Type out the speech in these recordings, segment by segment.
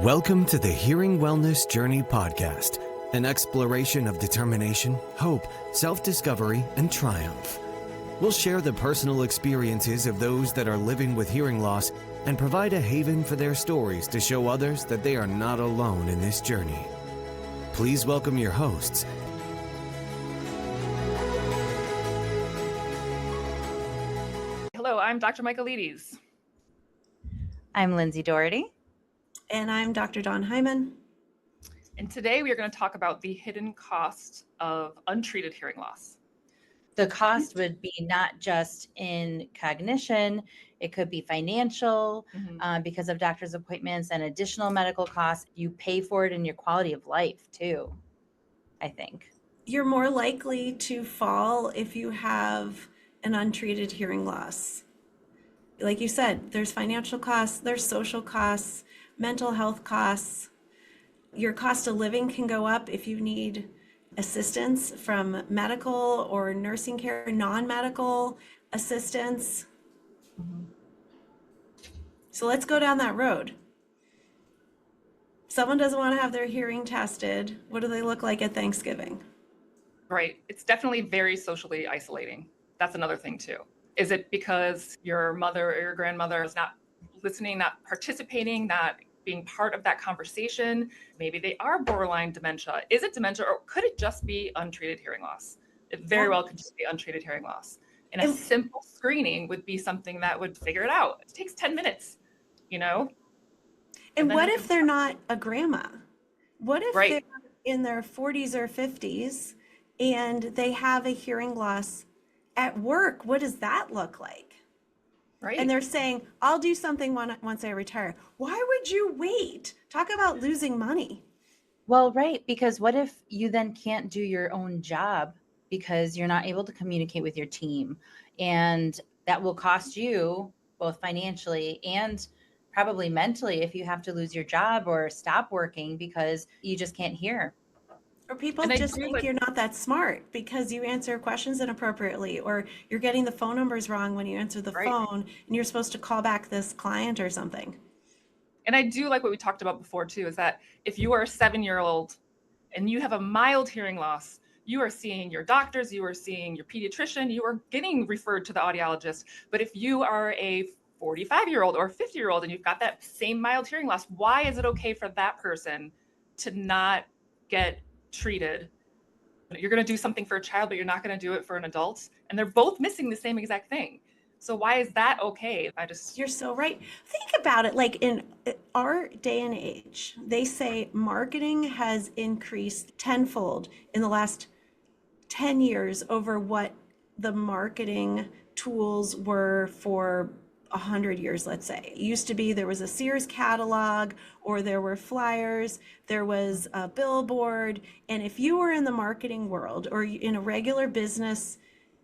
Welcome to the Hearing Wellness Journey podcast, an exploration of determination, hope, self-discovery, and triumph. We'll share the personal experiences of those that are living with hearing loss and provide a haven for their stories to show others that they are not alone in this journey. Please welcome your hosts. Hello, I'm Dr. Michaelides. I'm Lindsey Doherty. And I'm Dr. Dawn Heiman. And today we are going to talk about the hidden cost of untreated hearing loss. The cost would be not just in cognition, it could be financial because of doctor's appointments and additional medical costs. You pay for it in your quality of life too, I think. You're more likely to fall if you have an untreated hearing loss. Like you said, there's financial costs, there's social costs, mental health costs. Your cost of living can go up if you need assistance from medical or nursing care, non-medical assistance. So let's go down that road. Someone doesn't want to have their hearing tested. What do they look like at Thanksgiving? Right. It's definitely very socially isolating. That's another thing too. Is it because your mother or your grandmother is not listening, not participating, not being part of that conversation? Maybe they are borderline dementia. Is it dementia, or could it just be untreated hearing loss? It very well could just be untreated hearing loss. And a simple screening would be something that would figure it out. It takes 10 minutes, you know? And what if they're not a grandma? What if Right. they're in their 40s or 50s and they have a hearing loss at work? What does that look like? Right. And they're saying, I'll do something once I retire. Why would you wait? Talk about losing money. Well, right, because what if you then can't do your own job because you're not able to communicate with your team? And that will cost you both financially and probably mentally if you have to lose your job or stop working because you just can't hear. Or people just think you're not that smart because you answer questions inappropriately, or you're getting the phone numbers wrong when you answer the phone and you're supposed to call back this client or something. And I do like what we talked about before too, is that if you are a 7-year-old and you have a mild hearing loss, you are seeing your doctors, you are seeing your pediatrician, you are getting referred to the audiologist. But if you are a 45-year-old or 50-year-old and you've got that same mild hearing loss, why is it okay for that person to not get treated? You're going to do something for a child, but you're not going to do it for an adult. And they're both missing the same exact thing. So why is that okay? You're so right. Think about it. Like in our day and age, they say marketing has increased tenfold in the last 10 years over what the marketing tools were for 100 years, let's say. It used to be there was a Sears catalog, or there were flyers, there was a billboard. And if you were in the marketing world or in a regular business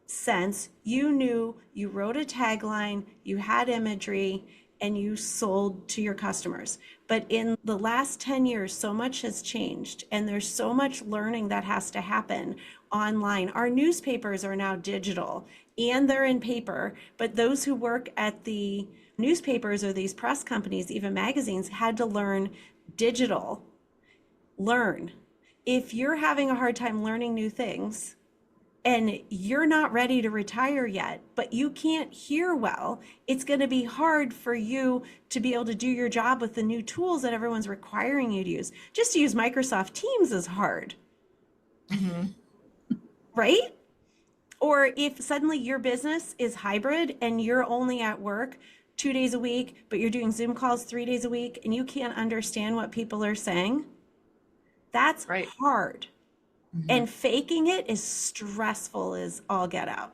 sense, you knew you wrote a tagline, you had imagery, and you sold to your customers. But in the last 10 years, so much has changed, and there's so much learning that has to happen online. Our newspapers are now digital and they're in paper, but those who work at the newspapers or these press companies, even magazines, had to learn digital. Learn. If you're having a hard time learning new things, and you're not ready to retire yet, but you can't hear well, it's going to be hard for you to be able to do your job with the new tools that everyone's requiring you to use. Just to use Microsoft Teams is hard. Right? Or if suddenly your business is hybrid and you're only at work 2 days a week, but you're doing Zoom calls 3 days a week and you can't understand what people are saying, that's hard. And faking it is stressful as all get out.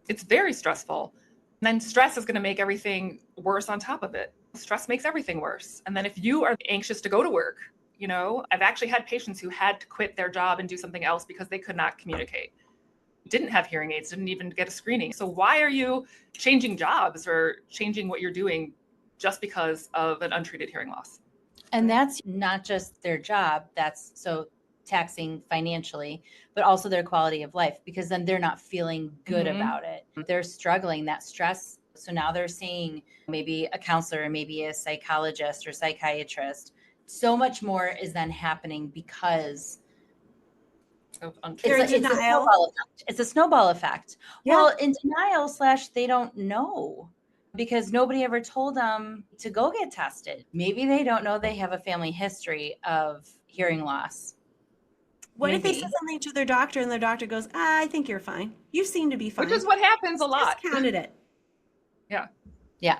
It's very stressful. And then stress is going to make everything worse on top of it. Stress makes everything worse. And then if you are anxious to go to work, you know, I've actually had patients who had to quit their job and do something else because they could not communicate. Didn't have hearing aids, didn't even get a screening. So why are you changing jobs or changing what you're doing just because of an untreated hearing loss? And that's not just their job. That's so taxing financially, but also their quality of life, because then they're not feeling good about it. They're struggling. That stress So now they're seeing maybe a counselor, maybe a psychologist or psychiatrist. So much more is then happening because They're in it's a denial. snowball effect. It's a snowball effect. Yeah. Well, in denial / they don't know because nobody ever told them to go get tested. Maybe they don't know they have a family history of hearing loss. What if they Maybe. said something to their doctor and their doctor goes, I think you're fine. You seem to be fine. Which is what happens a lot. Discounted it. Yeah. Yeah.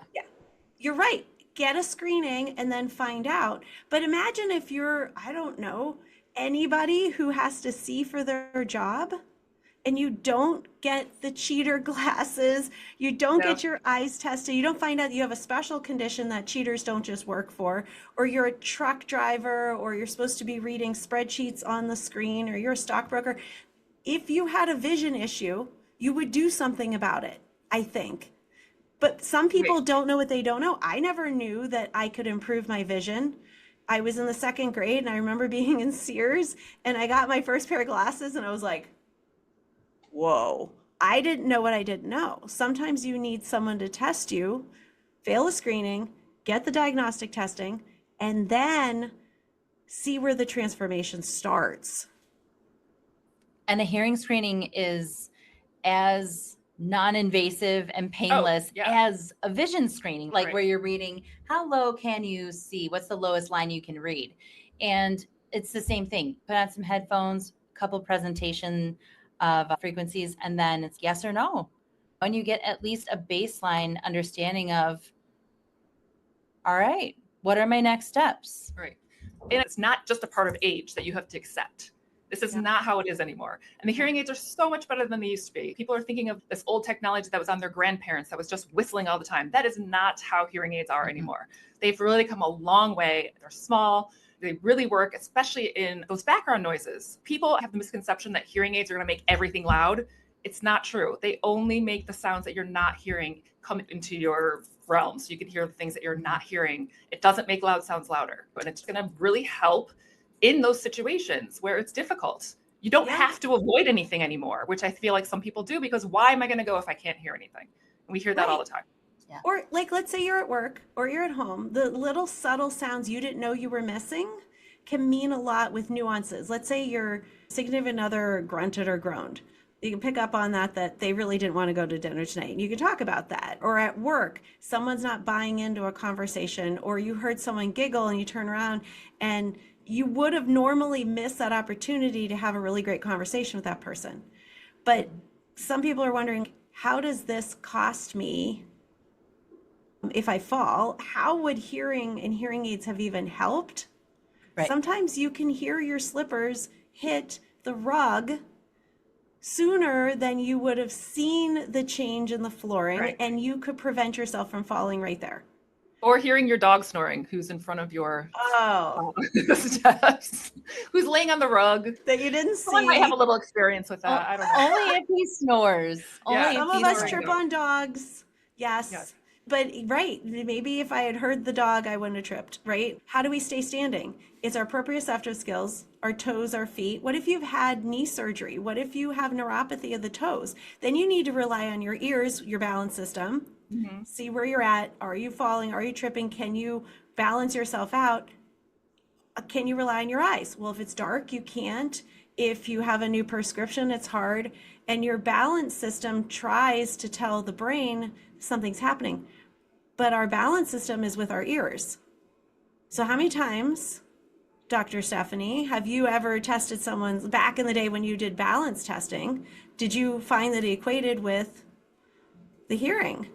You're right. Get a screening and then find out. But imagine if you're, I don't know, anybody who has to see for their job and you don't get the cheater glasses, you don't get your eyes tested, you don't find out you have a special condition that cheaters don't just work for, or you're a truck driver, or you're supposed to be reading spreadsheets on the screen, or you're a stockbroker. If you had a vision issue, you would do something about it, I think. But some people don't know what they don't know. I never knew that I could improve my vision. I was in the 2nd grade and I remember being in Sears and I got my first pair of glasses and I was like, whoa, I didn't know what I didn't know. Sometimes you need someone to test you, fail a screening, get the diagnostic testing, and then see where the transformation starts. And a hearing screening is as non-invasive and painless as a vision screening, like where you're reading, how low can you see? What's the lowest line you can read? And it's the same thing. Put on some headphones, couple presentation of frequencies, and then it's yes or no. And you get at least a baseline understanding of, all right, what are my next steps? Right. And it's not just a part of age that you have to accept. This is not how it is anymore. And the hearing aids are so much better than they used to be. People are thinking of this old technology that was on their grandparents that was just whistling all the time. That is not how hearing aids are anymore. They've really come a long way. They're small. They really work, especially in those background noises. People have the misconception that hearing aids are going to make everything loud. It's not true. They only make the sounds that you're not hearing come into your realm. So you can hear the things that you're not hearing. It doesn't make loud sounds louder, but it's going to really help in those situations where it's difficult. You don't have to avoid anything anymore, which I feel like some people do, because why am I going to go if I can't hear anything? And we hear that all the time. Yeah. Or like, let's say you're at work or you're at home, the little subtle sounds you didn't know you were missing can mean a lot with nuances. Let's say your significant other grunted or groaned. You can pick up on that they really didn't want to go to dinner tonight. You can talk about that. Or at work, someone's not buying into a conversation, or you heard someone giggle and you turn around and you would have normally missed that opportunity to have a really great conversation with that person. But some people are wondering, how does this cost me if I fall? How would hearing and hearing aids have even helped? Right. Sometimes you can hear your slippers hit the rug sooner than you would have seen the change in the flooring, and you could prevent yourself from falling right there. Or hearing your dog snoring, who's in front of your steps, who's laying on the rug that you didn't see. Someone might have a little experience with that. I don't know. Only if he snores. Some of us trip on dogs. Yes. But maybe if I had heard the dog, I wouldn't have tripped, right? How do we stay standing? It's our proprioceptive skills, our toes, our feet. What if you've had knee surgery? What if you have neuropathy of the toes? Then you need to rely on your ears, your balance system. Mm-hmm. See where you're at. Are you falling? Are you tripping? Can you balance yourself out? Can you rely on your eyes? Well, if it's dark, you can't. If you have a new prescription, it's hard. And your balance system tries to tell the brain something's happening. But our balance system is with our ears. So how many times, Dr. Stephanie, have you ever tested someone's, back in the day when you did balance testing, did you find that it equated with the hearing?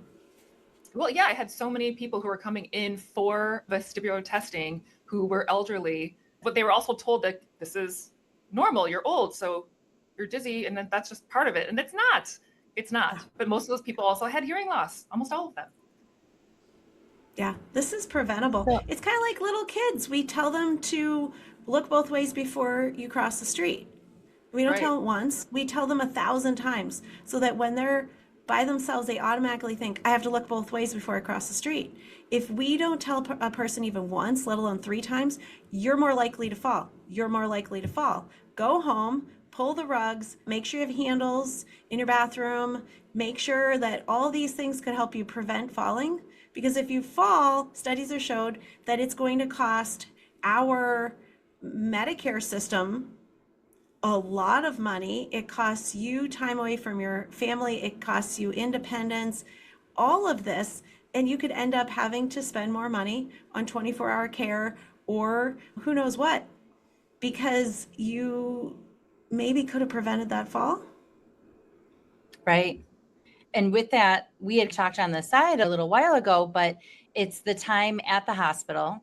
Well, yeah, I had so many people who were coming in for vestibular testing who were elderly, but they were also told that this is normal. You're old, so you're dizzy, and then that's just part of it. And it's not. It's not. But most of those people also had hearing loss, almost all of them. Yeah, this is preventable. Yeah. It's kind of like little kids. We tell them to look both ways before you cross the street. We don't tell them once. We tell them 1,000 times so that when they're by themselves, they automatically think, I have to look both ways before I cross the street. If we don't tell a person even once, let alone 3 times, you're more likely to fall. You're more likely to fall. Go home, pull the rugs, make sure you have handles in your bathroom, make sure that all these things could help you prevent falling. Because if you fall, studies have showed that it's going to cost our Medicare system a lot of money. It costs you time away from your family. It costs you independence, all of this. And you could end up having to spend more money on 24-hour care or who knows what, because you maybe could have prevented that fall. Right. And with that, we had talked on the side a little while ago, but it's the time at the hospital.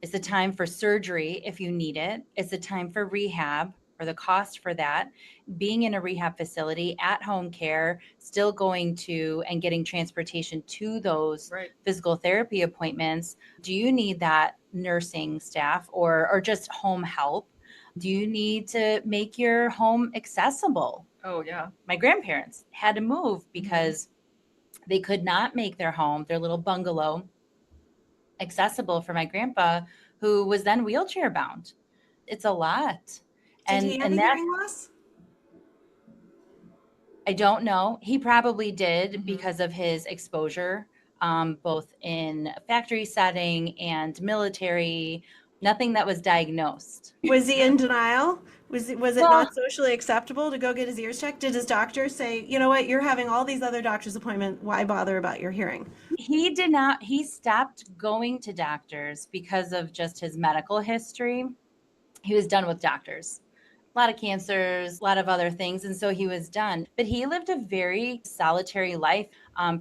It's the time for surgery if you need it. It's the time for rehab or the cost for that. Being in a rehab facility, at home care, still going to and getting transportation to those physical therapy appointments. Do you need that nursing staff or just home help? Do you need to make your home accessible? Oh, yeah. My grandparents had to move because they could not make their home, their little bungalow, accessible for my grandpa, who was then wheelchair bound. It's a lot. Did he have a hearing loss? I don't know. He probably did because of his exposure, both in a factory setting and military. Nothing that was diagnosed. Was he in denial? Was it not socially acceptable to go get his ears checked? Did his doctor say, you know what, you're having all these other doctor's appointments, why bother about your hearing? He did not. He stopped going to doctors because of just his medical history. He was done with doctors. A lot of cancers, a lot of other things. And so he was done. But he lived a very solitary life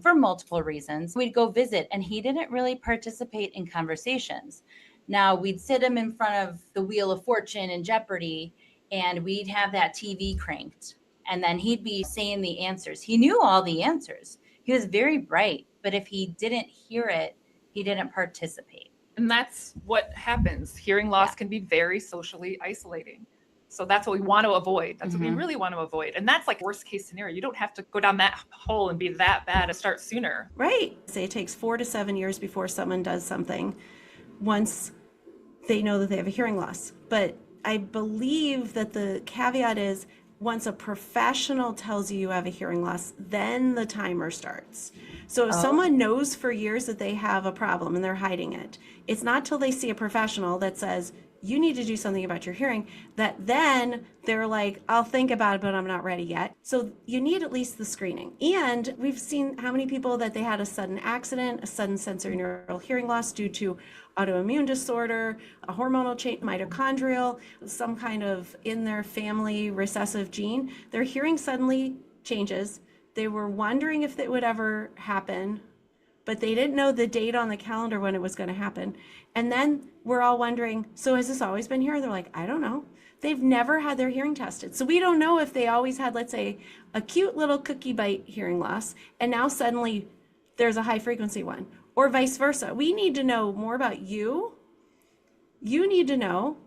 for multiple reasons. We'd go visit and he didn't really participate in conversations. Now we'd sit him in front of the Wheel of Fortune and Jeopardy, and we'd have that TV cranked. And then he'd be saying the answers. He knew all the answers. He was very bright. But if he didn't hear it, he didn't participate. And that's what happens. Hearing loss can be very socially isolating. So that's what we want to avoid. That's what we really want to avoid. And that's like worst case scenario. You don't have to go down that hole and be that bad to start sooner. Right. Say it takes 4 to 7 years before someone does something once they know that they have a hearing loss. But I believe that the caveat is once a professional tells you you have a hearing loss, then the timer starts. So if someone knows for years that they have a problem and they're hiding it, it's not till they see a professional that says, you need to do something about your hearing, that then they're like, I'll think about it, but I'm not ready yet. So you need at least the screening. And we've seen how many people that they had a sudden accident, a sudden sensory neural hearing loss due to autoimmune disorder, a hormonal change, mitochondrial, some kind of in their family recessive gene. Their hearing suddenly changes. They were wondering if it would ever happen, but they didn't know the date on the calendar when it was going to happen. And then we're all wondering, so has this always been here? They're like, I don't know. They've never had their hearing tested. So we don't know if they always had, let's say, a cute little cookie bite hearing loss, and now suddenly there's a high frequency one, or vice versa. We need to know more about you. You need to know,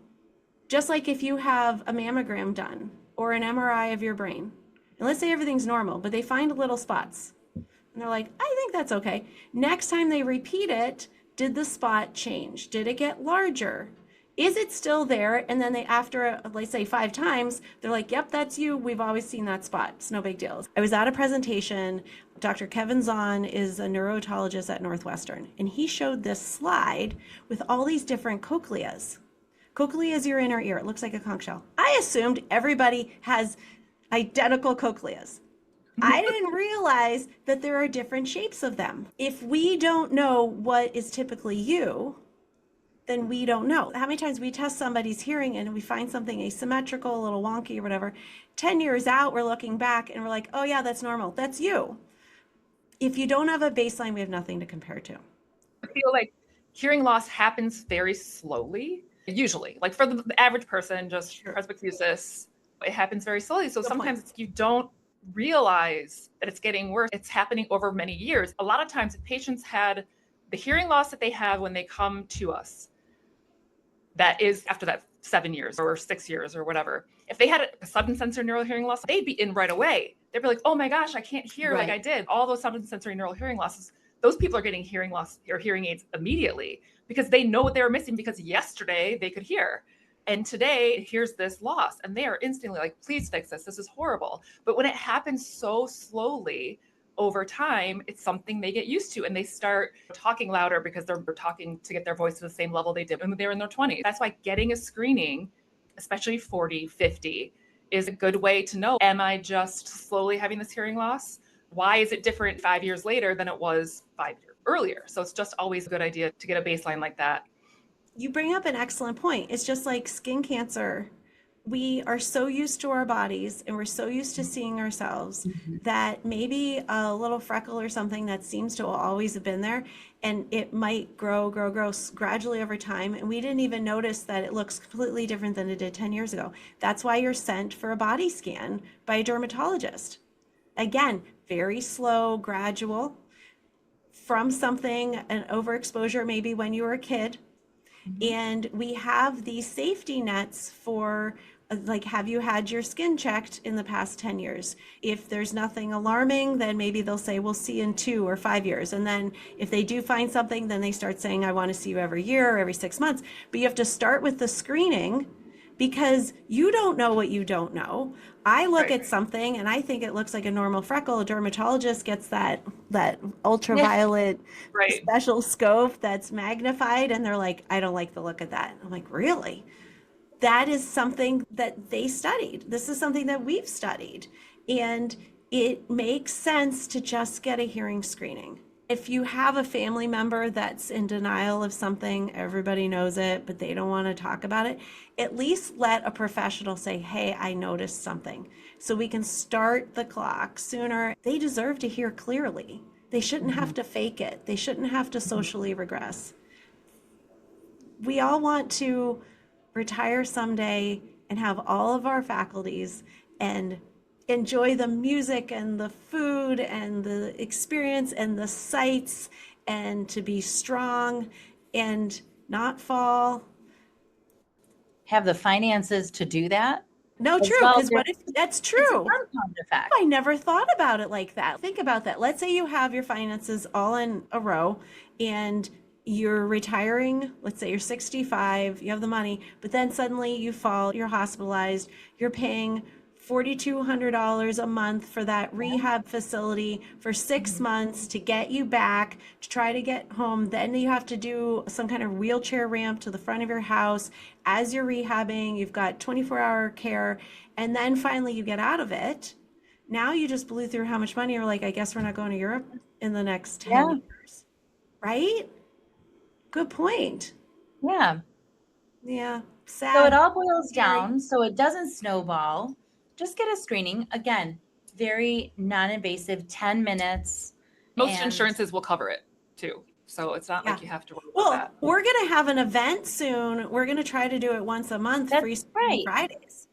just like if you have a mammogram done or an MRI of your brain, and let's say everything's normal, but they find little spots. And they're like, I think that's okay. Next time they repeat it, did the spot change? Did it get larger? Is it still there? And then they, after, let's say 5 times, they're like, yep, that's you. We've always seen that spot. It's no big deal. I was at a presentation. Dr. Kevin Zahn is a neurotologist at Northwestern, and he showed this slide with all these different cochleas. Cochlea is your inner ear. It looks like a conch shell. I assumed everybody has identical cochleas. I didn't realize that there are different shapes of them. If we don't know what is typically you, then we don't know. How many times we test somebody's hearing and we find something asymmetrical, a little wonky or whatever. 10 years out, we're looking back and we're like, oh yeah, that's normal. That's you. If you don't have a baseline, we have nothing to compare to. I feel like hearing loss happens very slowly, usually. Like for the average person, just presbycusis, it happens very slowly. So sometimes you don't realize that it's getting worse. It's happening over many years. A lot of times if patients had the hearing loss that they have when they come to us, that is after that 7 years or 6 years or whatever. If they had a sudden sensory neural hearing loss, they'd be in right away. They'd be like, oh my gosh, I can't hear like I did. All those sudden sensory neural hearing losses, those people are getting hearing loss or hearing aids immediately because they know what they were missing because yesterday they could hear. And today, here's this loss. And they are instantly like, please fix this. This is horrible. But when it happens so slowly over time, it's something they get used to. And they start talking louder because they're talking to get their voice to the same level they did when they were in their 20s. That's why getting a screening, especially 40, 50, is a good way to know, am I just slowly having this hearing loss? Why is it different 5 years later than it was 5 years earlier? So it's just always a good idea to get a baseline like that. You bring up an excellent point. It's just like skin cancer. We are so used to our bodies and we're so used to seeing ourselves that maybe a little freckle or something that seems to always have been there, and it might grow gradually over time. And we didn't even notice that it looks completely different than it did 10 years ago. That's why you're sent for a body scan by a dermatologist. Again, very slow, gradual from something, an overexposure, maybe when you were a kid. And we have these safety nets for, like, have you had your skin checked in the past 10 years? If there's nothing alarming, then maybe they'll say, we'll see you in 2 or 5 years. And then if they do find something, then they start saying, I want to see you every year or every 6 months. But you have to start with the screening because you don't know what you don't know. I look at something and I think it looks like a normal freckle. A dermatologist gets that ultraviolet special scope that's magnified, and they're like, I don't like the look of that. I'm like, really? That is something that they studied. This is something that we've studied. And it makes sense to just get a hearing screening. If you have a family member that's in denial of something, everybody knows it, but they don't want to talk about it, at least let a professional say, hey, I noticed something. So we can start the clock sooner. They deserve to hear clearly. They shouldn't have to fake it. They shouldn't have to socially regress. We all want to retire someday and have all of our faculties and enjoy the music and the food and the experience and the sights, and to be strong and not fall. Have the finances to do that? No, true, because what if that's true? It's a compound effect. I never thought about it like that. Think about that. Let's say you have your finances all in a row and you're retiring, let's say you're 65, you have the money, but then suddenly you fall, you're hospitalized, you're paying $4,200 a month for that rehab facility for 6 months to get you back, to try to get home. Then you have to do some kind of wheelchair ramp to the front of your house as you're rehabbing. You've got 24-hour care. And then finally you get out of it. Now you just blew through how much money. You're like, I guess we're not going to Europe in the next 10 years. Right? Good point. Yeah. Yeah. Sad. So it all boils down so it doesn't snowball. Just get a screening. Again, very non-invasive, 10 minutes. Most insurances will cover it too. So it's not like you have to worry about that. We're going to have an event soon. We're going to try to do it once a month, free screening Fridays.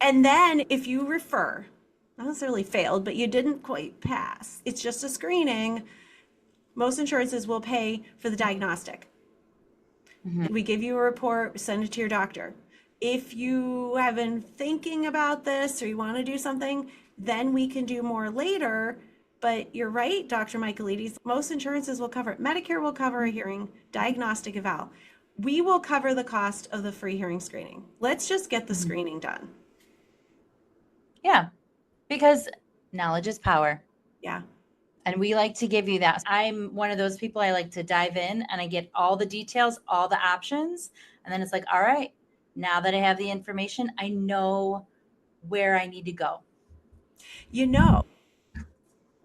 And then if you refer, not necessarily failed, but you didn't quite pass, it's just a screening, most insurances will pay for the diagnostic. We give you a report, send it to your doctor. If you have been thinking about this or you want to do something, then we can do more later. But you're right, Dr. Michaelides, most insurances will cover it. Medicare will cover a hearing diagnostic eval. We will cover the cost of the free hearing screening. Let's just get the screening done. Yeah, because knowledge is power. Yeah. And we like to give you that. I'm one of those people, I like to dive in and I get all the details, all the options. And then it's like, all right, now that I have the information, I know where I need to go. You know,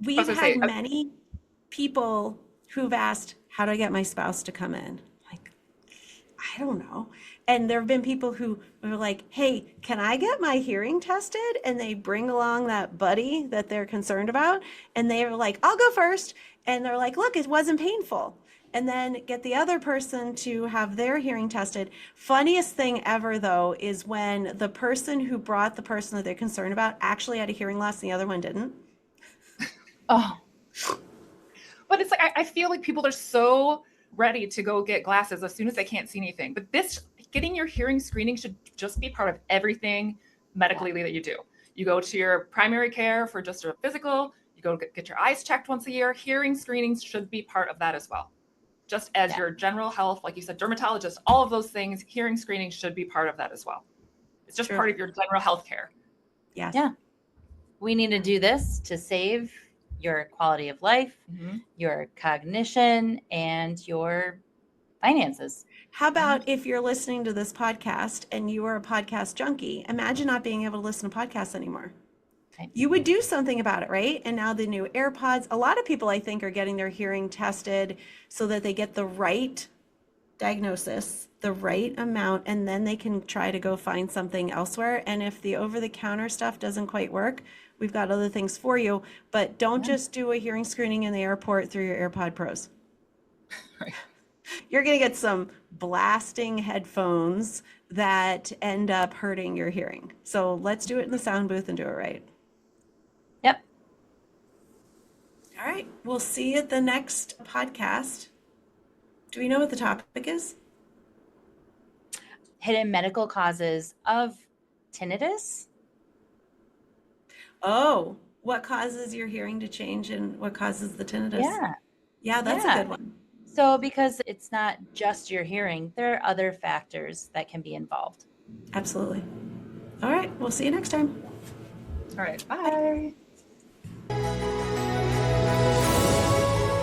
we've had many people who've asked, how do I get my spouse to come in? Like, I don't know. And there have been people who were like, hey, can I get my hearing tested? And they bring along that buddy that they're concerned about. And they're like, I'll go first. And they're like, look, it wasn't painful. And then get the other person to have their hearing tested. Funniest thing ever, though, is when the person who brought the person that they're concerned about actually had a hearing loss and the other one didn't. Oh. But it's like, I feel like people are so ready to go get glasses as soon as they can't see anything. But getting your hearing screening should just be part of everything medically that you do. You go to your primary care for just a physical, you go get your eyes checked once a year. Hearing screenings should be part of that as well. just as your general health, like you said, dermatologist, all of those things, hearing screening should be part of that as well. It's just part of your general health care. Yes. Yeah. We need to do this to save your quality of life, your cognition, and your finances. How about if you're listening to this podcast and you are a podcast junkie? Imagine not being able to listen to podcasts anymore. Right. You would do something about it, right? And now the new AirPods, a lot of people I think are getting their hearing tested so that they get the right diagnosis, the right amount, and then they can try to go find something elsewhere. And if the over-the-counter stuff doesn't quite work, we've got other things for you. But don't just do a hearing screening in the airport through your AirPod Pros. Right. You're going to get some blasting headphones that end up hurting your hearing. So let's do it in the sound booth and do it right. Yep. All right. We'll see you at the next podcast. Do we know what the topic is? Hidden medical causes of tinnitus. Oh, what causes your hearing to change and what causes the tinnitus? Yeah, that's a good one. So because it's not just your hearing, there are other factors that can be involved. Absolutely. All right. We'll see you next time. All right. Bye.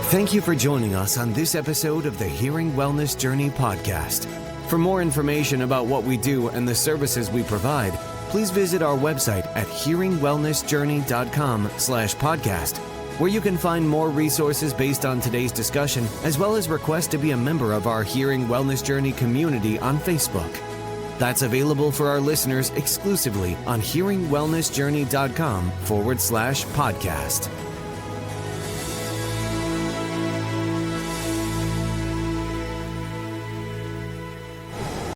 Thank you for joining us on this episode of the Hearing Wellness Journey podcast. For more information about what we do and the services we provide, please visit our website at hearingwellnessjourney.com/podcast, where you can find more resources based on today's discussion, as well as request to be a member of our Hearing Wellness Journey community on Facebook. That's available for our listeners exclusively on hearingwellnessjourney.com/podcast.